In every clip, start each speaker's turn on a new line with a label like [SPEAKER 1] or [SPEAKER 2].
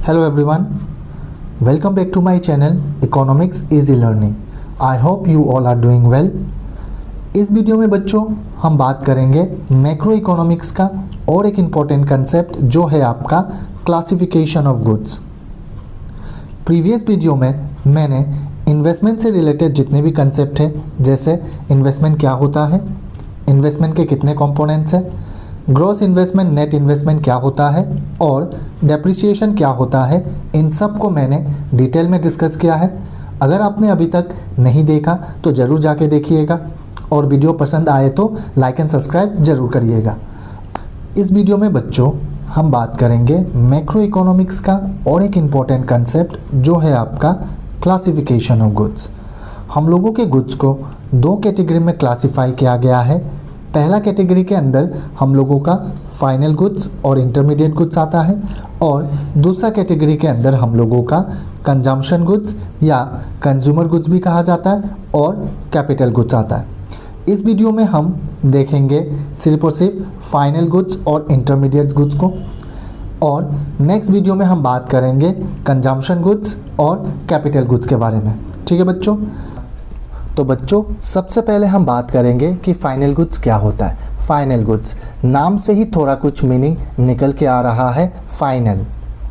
[SPEAKER 1] Hello everyone, welcome back to my channel Economics Easy Learning. I hope you all are doing well. इस video में बच्चों हम बात करेंगे मैक्रो इकोनॉमिक्स का और एक इम्पॉर्टेंट कंसेप्ट जो है आपका classification of goods. Previous video में मैंने इन्वेस्टमेंट से रिलेटेड जितने भी कंसेप्ट हैं, जैसे इन्वेस्टमेंट क्या होता है, इन्वेस्टमेंट के कितने कंपोनेंट्स हैं, ग्रॉस इन्वेस्टमेंट, नेट इन्वेस्टमेंट क्या होता है और डेप्रिसिएशन क्या होता है, इन सब को मैंने डिटेल में डिस्कस किया है। अगर आपने अभी तक नहीं देखा तो ज़रूर जाके देखिएगा और वीडियो पसंद आए तो लाइक एंड सब्सक्राइब ज़रूर करिएगा। इस वीडियो में बच्चों हम बात करेंगे मैक्रो इकोनॉमिक्स का और एक इम्पॉर्टेंट कंसेप्ट जो है आपका क्लासिफिकेशन ऑफ गुड्स। हम लोगों के गुड्स को दो कैटेगरी में क्लासिफाई किया गया है। पहला कैटेगरी के अंदर हम लोगों का फाइनल गुड्स और इंटरमीडिएट गुड्स आता है और दूसरा कैटेगरी के अंदर हम लोगों का कंजम्पशन गुड्स या कंज्यूमर गुड्स भी कहा जाता है और कैपिटल गुड्स आता है। इस वीडियो में हम देखेंगे सिर्फ और सिर्फ फाइनल गुड्स और इंटरमीडिएट गुड्स को, और नेक्स्ट वीडियो में हम बात करेंगे कंजम्पशन गुड्स और कैपिटल गुड्स के बारे में। ठीक है बच्चों, तो बच्चों सबसे पहले हम बात करेंगे कि फाइनल गुड्स क्या होता है। फाइनल गुड्स, नाम से ही थोड़ा कुछ मीनिंग निकल के आ रहा है। फाइनल,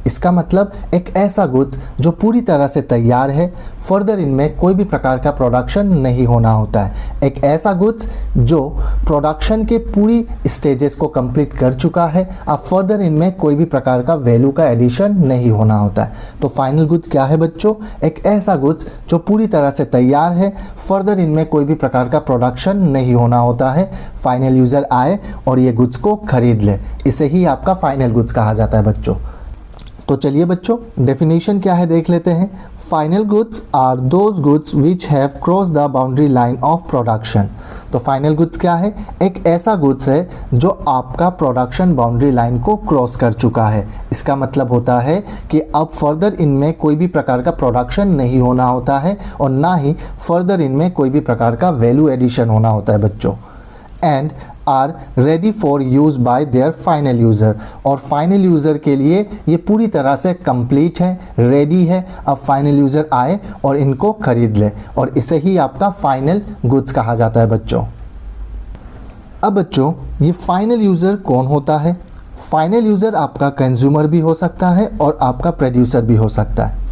[SPEAKER 1] इसका मतलब एक ऐसा गुड्स जो पूरी तरह से तैयार है, फर्दर इनमें कोई भी प्रकार का प्रोडक्शन नहीं होना होता है। एक ऐसा गुड्स जो प्रोडक्शन के पूरी स्टेजेस को कंप्लीट कर चुका है, अब फर्दर इनमें कोई भी प्रकार का वैल्यू का एडिशन नहीं होना होता है। तो फाइनल गुड्स क्या है बच्चों? एक ऐसा गुड्स जो पूरी तरह से तैयार है, फर्दर इनमें कोई भी प्रकार का प्रोडक्शन नहीं होना होता है। फाइनल यूज़र आए और ये गुड्स को खरीद ले, इसे ही आपका फाइनल गुड्स कहा जाता है बच्चों। तो चलिए बच्चों डेफिनेशन क्या है देख लेते हैं। Final goods are those goods which have cross the boundary line of production. तो फाइनल गुड्स क्या है? एक ऐसा गुड्स है जो आपका प्रोडक्शन बाउंड्री लाइन को क्रॉस कर चुका है। इसका मतलब होता है कि अब फर्दर इनमें कोई भी प्रकार का प्रोडक्शन नहीं होना होता है और ना ही फर्दर इनमें कोई भी प्रकार का वैल्यू एडिशन होना होता है बच्चों। And are ready for use by their final user, और फाइनल यूज़र के लिए ये पूरी तरह से कंप्लीट है, रेडी है। अब फाइनल यूज़र आए और इनको खरीद ले, और इसे ही आपका फाइनल गुड्स कहा जाता है बच्चों। अब बच्चों ये फाइनल यूज़र कौन होता है? फाइनल यूज़र आपका कंज्यूमर भी हो सकता है और आपका प्रोड्यूसर भी हो सकता है।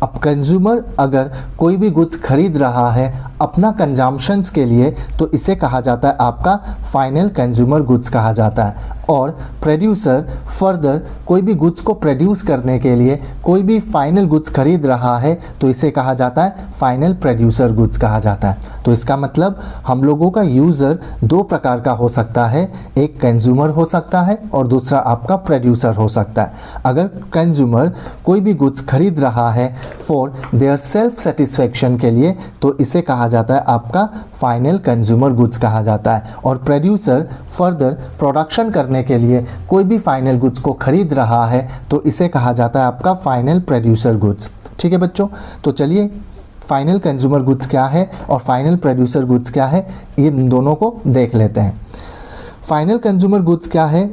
[SPEAKER 1] अब कंज्यूमर अगर कोई भी गुड्स खरीद रहा है अपना कंजम्पशंस के लिए तो इसे कहा जाता है आपका फाइनल कंज्यूमर गुड्स कहा जाता है। और प्रोड्यूसर फर्दर कोई भी गुड्स को प्रोड्यूस करने के लिए कोई भी फाइनल गुड्स खरीद रहा है तो इसे कहा जाता है फाइनल प्रोड्यूसर गुड्स कहा जाता है। तो इसका मतलब हम लोगों का यूज़र दो प्रकार का हो सकता है, एक कंज्यूमर हो सकता है और दूसरा आपका प्रोड्यूसर हो सकता है। अगर कंज्यूमर कोई भी गुड्स खरीद रहा है फॉर देयर सेल्फ सेटिस्फेक्शन के लिए तो इसे कहा जाता है आपका फाइनल कंज्यूमर गुड्स कहा जाता है। और प्रोड्यूसर फर्दर प्रोडक्शन करने के लिए कोई भी फाइनल गुड्स को खरीद रहा है तो इसे कहा जाता है आपका फाइनल प्रोड्यूसर गुड्स। ठीक है बच्चों, तो चलिए फाइनल कंज्यूमर गुड्स क्या है और फाइनल प्रोड्यूसर गुड्स क्या है इन दोनों को देख लेते हैं। फाइनल कंज्यूमर गुड्स क्या है?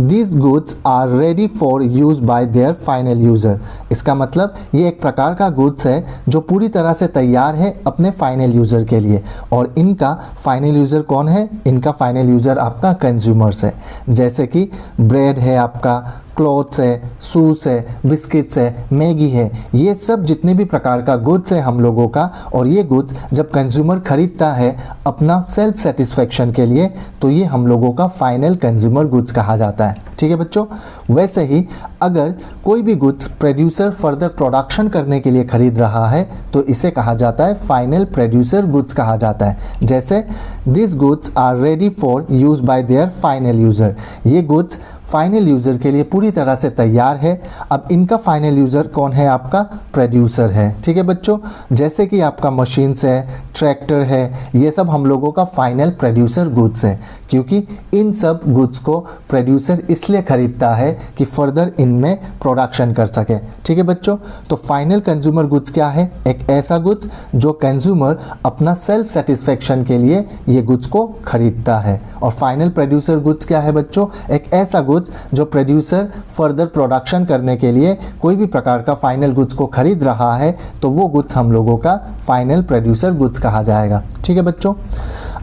[SPEAKER 1] These goods are ready for use by their final user। इसका मतलब ये एक प्रकार का गुड्स है जो पूरी तरह से तैयार है अपने फाइनल यूज़र के लिए, और इनका फाइनल यूज़र कौन है? इनका फाइनल यूज़र आपका कंज्यूमर्स है। जैसे कि ब्रेड है, आपका क्लॉथ्स है, शूज़ है, बिस्किट्स है, मैगी है, ये सब जितने भी प्रकार का गुड्स है हम लोगों का, और ये गुड्स जब कंज्यूमर खरीदता है अपना सेल्फ सेटिस्फेक्शन के लिए तो ये हम लोगों का फाइनल कंज्यूमर गुड्स कहा जाता है। ठीक है बच्चों, वैसे ही अगर कोई भी गुड्स प्रोड्यूसर फर्दर प्रोडक्शन करने के लिए खरीद रहा है तो इसे कहा जाता है फाइनल प्रोड्यूसर गुड्स कहा जाता है। जैसे this goods are ready for use by their final user, ये गुड्स फाइनल यूज़र के लिए पूरी तरह से तैयार है। अब इनका फाइनल यूज़र कौन है? आपका प्रोड्यूसर है। ठीक है बच्चों, जैसे कि आपका मशीन्स है, ट्रैक्टर है, ये सब हम लोगों का फाइनल प्रोड्यूसर गुड्स है, क्योंकि इन सब गुड्स को प्रोड्यूसर इसलिए खरीदता है कि फर्दर इनमें प्रोडक्शन कर सके। ठीक है बच्चों, तो फाइनल कंज्यूमर गुड्स क्या है? एक ऐसा गुड्स जो कंज्यूमर अपना सेल्फ सेटिस्फेक्शन के लिए ये गुड्स को खरीदता है। और फाइनल प्रोड्यूसर गुड्स क्या है बच्चों? एक ऐसा गुड्स गुड्स जो प्रोड्यूसर फर्दर प्रोडक्शन करने के लिए कोई भी प्रकार का फाइनल गुड्स को खरीद रहा है तो वो गुड्स हम लोगों का फाइनल प्रोड्यूसर गुड्स कहा जाएगा। ठीक है बच्चों।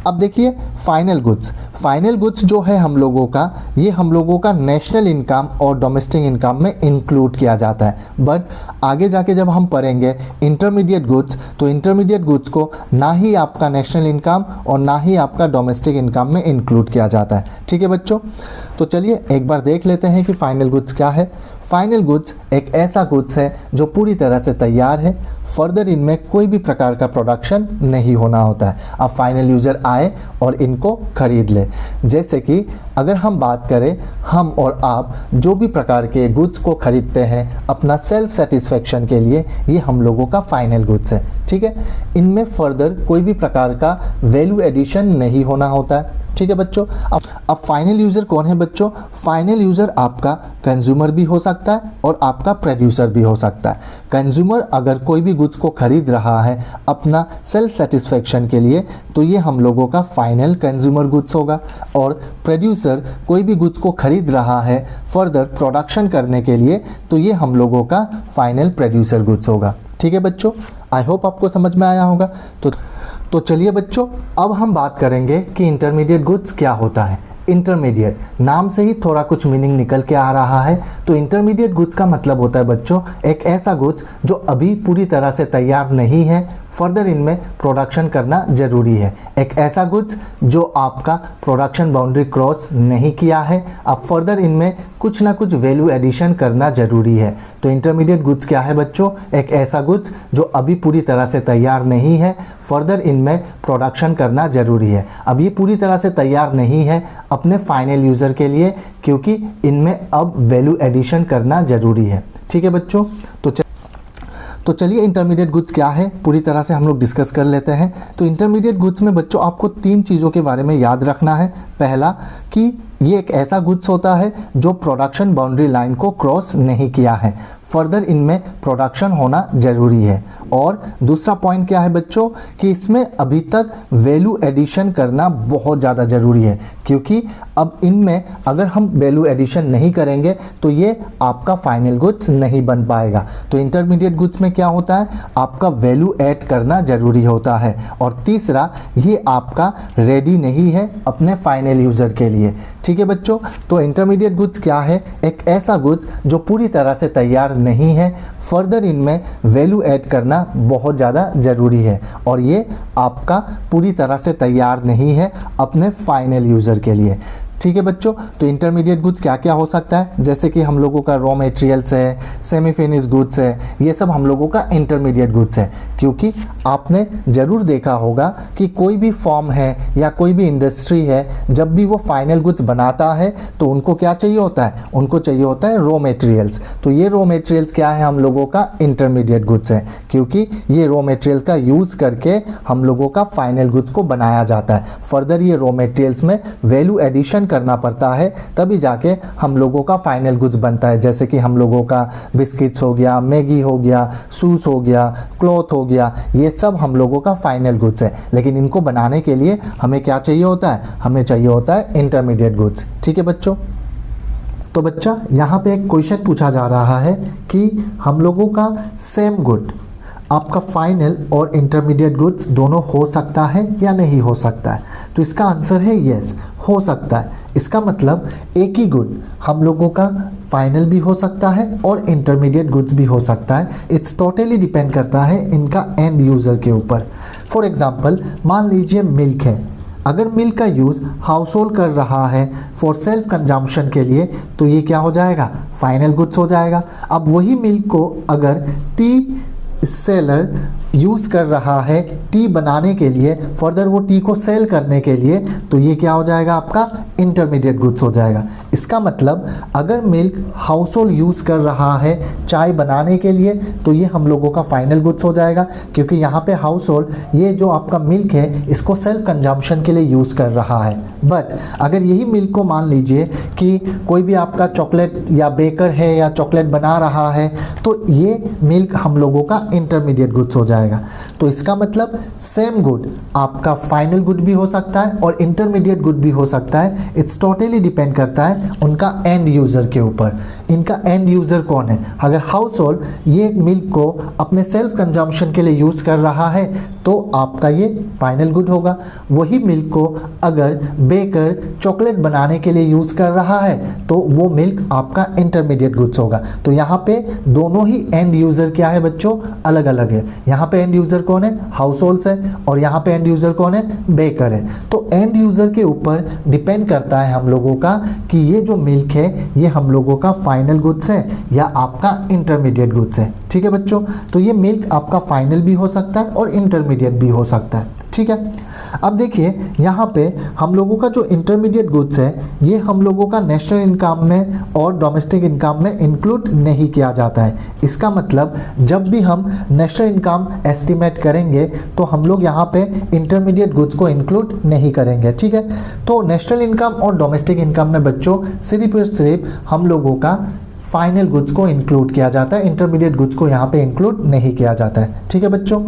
[SPEAKER 1] अब देखिए फाइनल गुड्स जो है हम लोगों का, ये हम लोगों का नेशनल इनकम और डोमेस्टिक इनकम में इंक्लूड किया जाता है। बट आगे जाके जब हम पढ़ेंगे इंटरमीडिएट गुड्स, तो इंटरमीडिएट गुड्स को ना ही आपका नेशनल इनकम और ना ही आपका डोमेस्टिक इनकम में इंक्लूड किया जाता है। ठीक है बच्चों। तो चलिए एक बार देख लेते हैं कि फाइनल गुड्स क्या है। फाइनल गुड्स एक ऐसा गुड्स है जो पूरी तरह से तैयार है, फर्दर इनमें कोई भी प्रकार का प्रोडक्शन नहीं होना होता है। अब फाइनल यूज़र आए और इनको खरीद ले। जैसे कि अगर हम बात करें, हम और आप जो भी प्रकार के गुड्स को खरीदते हैं अपना सेल्फ सेटिस्फेक्शन के लिए, ये हम लोगों का फाइनल गुड्स है। ठीक है। इनमें फर्दर कोई भी प्रकार का वैल्यू एडिशन नहीं होना होता है। ठीक है बच्चों। अब फाइनल यूज़र कौन है बच्चों? फाइनल यूज़र आपका कंज्यूमर भी हो सकता है और आपका प्रोड्यूसर भी हो सकता है। कंज्यूमर अगर कोई भी गुड्स को खरीद रहा है अपना सेल्फ सेटिस्फेक्शन के लिए तो ये हम लोगों का फाइनल कंज्यूमर गुड्स होगा, और प्रोड्यूसर कोई भी गुड्स को खरीद रहा है फर्दर प्रोडक्शन करने के लिए तो ये हम लोगों का फाइनल प्रोड्यूसर गुड्स होगा। ठीक है बच्चों। आई होप आपको समझ में आया होगा। तो चलिए बच्चों, अब हम बात करेंगे कि इंटरमीडिएट गुड्स क्या होता है। इंटरमीडिएट नाम से ही थोड़ा कुछ मीनिंग निकल के आ रहा है। तो इंटरमीडिएट गुड्स का मतलब होता है बच्चों एक ऐसा गुड्स जो अभी पूरी तरह से तैयार नहीं है, फर्दर इनमें प्रोडक्शन करना जरूरी है। एक ऐसा गुड्स जो आपका प्रोडक्शन बाउंड्री क्रॉस नहीं किया है, अब फर्दर इनमें कुछ ना कुछ वैल्यू एडिशन करना जरूरी है। तो इंटरमीडिएट गुड्स क्या है बच्चों? एक ऐसा गुड्स जो अभी पूरी तरह से तैयार नहीं है, फर्दर इनमें प्रोडक्शन करना जरूरी है। अब ये पूरी तरह से तैयार नहीं है अपने फाइनल यूज़र के लिए, क्योंकि इनमें अब वैल्यू एडिशन करना जरूरी है। ठीक है बच्चों। तो चलिए इंटरमीडिएट गुड्स क्या है पूरी तरह से हम लोग डिस्कस कर लेते हैं। तो इंटरमीडिएट गुड्स में बच्चों आपको 3 चीज़ों के बारे में याद रखना है। पहला कि ये एक ऐसा गुड्स होता है जो प्रोडक्शन बाउंड्री लाइन को क्रॉस नहीं किया है, फर्दर इनमें प्रोडक्शन होना जरूरी है। और दूसरा पॉइंट क्या है बच्चों कि इसमें अभी तक वैल्यू एडिशन करना बहुत ज़्यादा ज़रूरी है, क्योंकि अब इनमें अगर हम वैल्यू एडिशन नहीं करेंगे तो ये आपका फाइनल गुड्स नहीं बन पाएगा। तो इंटरमीडिएट गुड्स में क्या होता है, आपका वैल्यू ऐड करना ज़रूरी होता है। और तीसरा, ये आपका रेडी नहीं है अपने फाइनल यूज़र के लिए। ठीक है बच्चों। तो इंटरमीडिएट गुड्स क्या है? एक ऐसा गुड्स जो पूरी तरह से तैयार नहीं है, फर्दर इनमें वैल्यू ऐड करना बहुत ज़्यादा ज़रूरी है, और ये आपका पूरी तरह से तैयार नहीं है अपने फाइनल यूज़र के लिए। ठीक है बच्चों। तो इंटरमीडिएट गुड्स क्या क्या हो सकता है, जैसे कि हम लोगों का रॉ मटेरियल्स है, सेमी फिनिश गुड्स है, ये सब हम लोगों का इंटरमीडिएट गुड्स है। क्योंकि आपने ज़रूर देखा होगा कि कोई भी फॉर्म है या कोई भी इंडस्ट्री है, जब भी वो फाइनल गुड्स बनाता है तो उनको क्या चाहिए होता है, उनको चाहिए होता है रॉ मटेरियल्स। तो ये रॉ मटेरियल्स क्या है, हम लोगों का इंटरमीडिएट गुड्स है, क्योंकि ये रॉ मटेरियल का यूज़ करके हम लोगों का फाइनल गुड्स को बनाया जाता है। फर्दर ये रॉ मटेरियल्स में वैल्यू एडिशन करना पड़ता है, तभी जाके हम लोगों का फाइनल गुड्स बनता है। जैसे कि हम लोगों का बिस्किट्स हो गया, मैगी हो गया, शूज़ हो गया, क्लॉथ हो गया, ये सब हम लोगों का फाइनल गुड्स है। लेकिन इनको बनाने के लिए हमें क्या चाहिए होता है, हमें चाहिए होता है इंटरमीडिएट गुड्स। ठीक है बच्चों। तो बच्चा यहाँ पे एक क्वेश्चन पूछा जा रहा है कि हम लोगों का सेम गुड आपका फाइनल और इंटरमीडिएट गुड्स दोनों हो सकता है या नहीं हो सकता है। तो इसका आंसर है यस, हो सकता है। इसका मतलब एक ही गुड हम लोगों का फाइनल भी हो सकता है और इंटरमीडिएट गुड्स भी हो सकता है। इट्स टोटली डिपेंड करता है इनका एंड यूज़र के ऊपर। फॉर एग्जांपल मान लीजिए मिल्क है, अगर मिल्क का यूज़ हाउस होल्ड कर रहा है फॉर सेल्फ कंजम्पशन के लिए तो ये क्या हो जाएगा, फाइनल गुड्स हो जाएगा। अब वही मिल्क को अगर टी सेलर यूज़ कर रहा है टी बनाने के लिए, फर्दर वो टी को सेल करने के लिए, तो ये क्या हो जाएगा, आपका इंटरमीडिएट गुड्स हो जाएगा। इसका मतलब अगर मिल्क हाउस होल्ड यूज़ कर रहा है चाय बनाने के लिए तो ये हम लोगों का फाइनल गुड्स हो जाएगा, क्योंकि यहाँ पे हाउस होल्ड ये जो आपका मिल्क है इसको सेल्फ कंजम्पशन के लिए यूज़ कर रहा है। बट अगर यही मिल्क को मान लीजिए कि कोई भी आपका चॉकलेट या बेकर है या चॉकलेट बना रहा है तो ये मिल्क हम लोगों का इंटरमीडिएट गुड्स हो जाएगा। जाएगा। तो इसका मतलब सेम गुड आपका फाइनल गुड भी हो सकता है और इंटरमीडिएट गुड भी हो सकता है। इट्स टोटली डिपेंड करता है उनका एंड यूज़र के ऊपर। इनका एंड यूज़र कौन है? अगर हाउस होल्ड ये मिल्क को अपने सेल्फ कंजम्पशन के लिए यूज़ कर रहा है तो आपका ये फाइनल गुड होगा। वही मिल्क को अगर बेकर चॉकलेट बनाने के लिए यूज़ कर रहा है तो वो मिल्क आपका इंटरमीडिएट गुड्स होगा। तो यहाँ पे दोनों ही एंड यूज़र क्या है बच्चों? अलग अलग है। यहाँ पे एंड यूज़र कौन है? हाउस होल्ड्स है, और यहाँ पे एंड यूज़र कौन है? बेकर है। तो एंड यूज़र के ऊपर डिपेंड करता है हम लोगों का कि ये जो मिल्क है ये हम लोगों का फाइनल गुड्स है या आपका इंटरमीडिएट गुड्स है। ठीक है बच्चों, तो ये मिल्क आपका फाइनल भी हो सकता है और इंटरमीडिएट भी हो सकता है। ठीक है, अब देखिए यहाँ पे हम लोगों का जो इंटरमीडिएट गुड्स है ये हम लोगों का नेशनल इनकम में और डोमेस्टिक इनकम में इंक्लूड नहीं किया जाता है। इसका मतलब जब भी हम नेशनल इनकम एस्टिमेट करेंगे तो हम लोग यहाँ पे इंटरमीडिएट गुड्स को इंक्लूड नहीं करेंगे। ठीक है, तो नेशनल इनकम और डोमेस्टिक इनकम में बच्चों सिर्फ और सिर्फ हम लोगों का फाइनल गुड्स को इंक्लूड किया जाता है, इंटरमीडिएट गुड्स को यहाँ पे इंक्लूड नहीं किया जाता है। ठीक है बच्चों,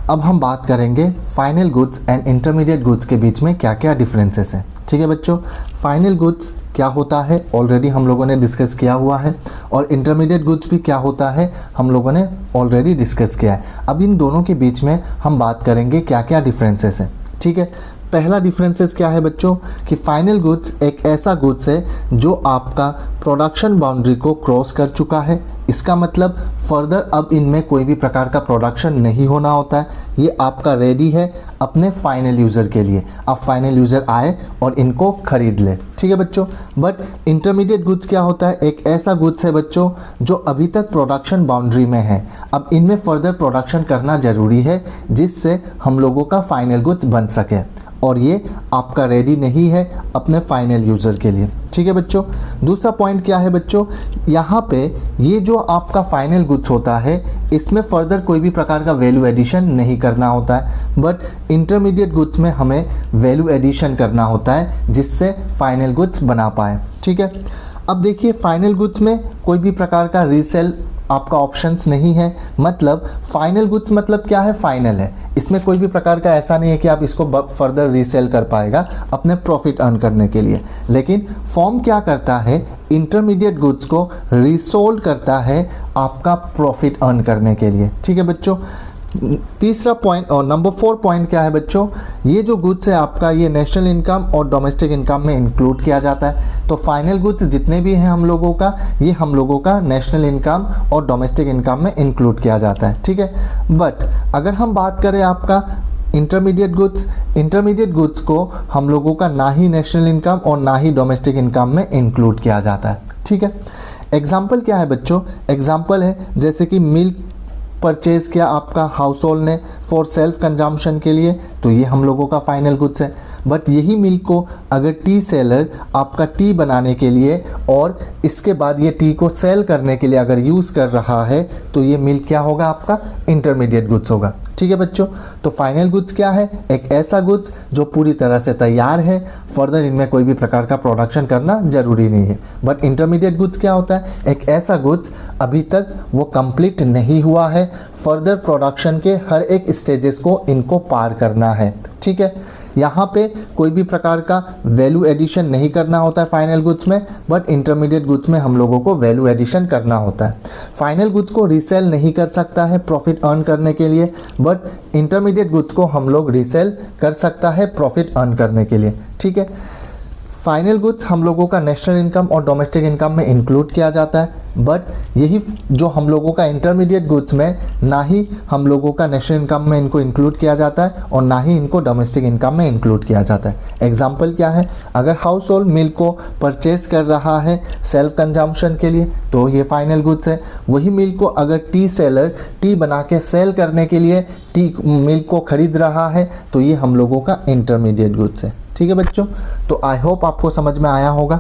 [SPEAKER 1] अब हम बात करेंगे final goods and intermediate goods के बीच में क्या क्या डिफरेंसेस हैं। ठीक है बच्चों, फाइनल गुड्स क्या होता है ऑलरेडी हम लोगों ने डिस्कस किया हुआ है, और इंटरमीडिएट गुड्स भी क्या होता है हम लोगों ने ऑलरेडी डिस्कस किया है। अब इन दोनों के बीच में हम बात करेंगे क्या क्या डिफरेंसेस हैं। ठीक है, पहला डिफरेंसेस क्या है बच्चों कि फाइनल गुड्स एक ऐसा गुड्स है जो आपका प्रोडक्शन बाउंड्री को क्रॉस कर चुका है। इसका मतलब फर्दर अब इनमें कोई भी प्रकार का प्रोडक्शन नहीं होना होता है, ये आपका रेडी है अपने फाइनल यूज़र के लिए। अब फाइनल यूज़र आए और इनको खरीद ले। ठीक है बच्चों, बट इंटरमीडिएट गुड्स क्या होता है? एक ऐसा गुड्स है बच्चों जो अभी तक प्रोडक्शन बाउंड्री में है, अब इनमें फर्दर प्रोडक्शन करना ज़रूरी है जिससे हम लोगों का फाइनल गुड्स बन सके, और ये आपका रेडी नहीं है अपने फाइनल यूज़र के लिए। ठीक है बच्चों, दूसरा पॉइंट क्या है बच्चों, यहाँ पे ये जो आपका फाइनल गुड्स होता है इसमें फर्दर कोई भी प्रकार का वैल्यू एडिशन नहीं करना होता है, बट इंटरमीडिएट गुड्स में हमें वैल्यू एडिशन करना होता है जिससे फाइनल गुड्स बना पाए। ठीक है, अब देखिए फाइनल गुड्स में कोई भी प्रकार का रीसेल आपका ऑप्शंस नहीं है। मतलब फाइनल गुड्स मतलब क्या है? फाइनल है, इसमें कोई भी प्रकार का ऐसा नहीं है कि आप इसको फर्दर रीसेल कर पाएगा अपने प्रॉफिट अर्न करने के लिए। लेकिन फॉर्म क्या करता है? इंटरमीडिएट गुड्स को रीसोल्ड करता है आपका प्रॉफिट अर्न करने के लिए। ठीक है बच्चों, तीसरा पॉइंट और नंबर 4 पॉइंट क्या है बच्चों, ये जो गुड्स है आपका ये नेशनल इनकम और डोमेस्टिक इनकम में इंक्लूड किया जाता है। तो फाइनल गुड्स जितने भी हैं हम लोगों का, ये हम लोगों का नेशनल इनकम और डोमेस्टिक इनकम में इंक्लूड किया जाता है। ठीक है, बट अगर हम बात करें आपका इंटरमीडिएट गुड्स को हम लोगों का ना ही नेशनल इनकम और ना ही डोमेस्टिक इनकम में इंक्लूड किया जाता है। ठीक है, एग्जाम्पल क्या है बच्चों? एग्जाम्पल है जैसे कि मिल्क परचेज किया आपका हाउस होल्ड ने फॉर सेल्फ कंजम्पशन के लिए, तो ये हम लोगों का फाइनल गुड्स है। बट यही मिल्क को अगर टी सेलर आपका टी बनाने के लिए और इसके बाद ये टी को सेल करने के लिए अगर यूज़ कर रहा है तो ये मिल्क क्या होगा? आपका इंटरमीडिएट गुड्स होगा। ठीक है बच्चों, तो फाइनल गुड्स क्या है? एक ऐसा गुड्स जो पूरी तरह से तैयार है, फर्दर इनमें कोई भी प्रकार का प्रोडक्शन करना ज़रूरी नहीं है। बट इंटरमीडिएट गुड्स क्या होता है? एक ऐसा गुड्स अभी तक वो कंप्लीट नहीं हुआ है, फर्दर प्रोडक्शन के हर एक स्टेजेस को इनको पार करना है। ठीक है, यहाँ पे कोई भी प्रकार का वैल्यू एडिशन नहीं करना होता है फाइनल गुड्स में, बट इंटरमीडिएट गुड्स में हम लोगों को वैल्यू एडिशन करना होता है। फाइनल गुड्स को रीसेल नहीं कर सकता है प्रॉफिट अर्न करने के लिए, बट इंटरमीडिएट गुड्स को हम लोग रीसेल कर सकता है प्रॉफिट अर्न करने के लिए। ठीक है, फाइनल गुड्स हम लोगों का नेशनल इनकम और डोमेस्टिक इनकम में इंक्लूड किया जाता है, बट यही जो हम लोगों का इंटरमीडिएट गुड्स में ना ही हम लोगों का नेशनल इनकम में इनको इंक्लूड किया जाता है और ना ही इनको डोमेस्टिक इनकम में इंक्लूड किया जाता है। एग्जाम्पल क्या है? अगर हाउस होल्ड मिल्क को परचेज कर रहा है सेल्फ कंजम्पशन के लिए तो ये फाइनल गुड्स है। वही मिल्क को अगर टी सेलर टी बना के सेल करने के लिए टी मिल्क को खरीद रहा है तो ये हम लोगों का इंटरमीडिएट गुड्स है। ठीक है बच्चों, तो आई होप आपको समझ में आया होगा।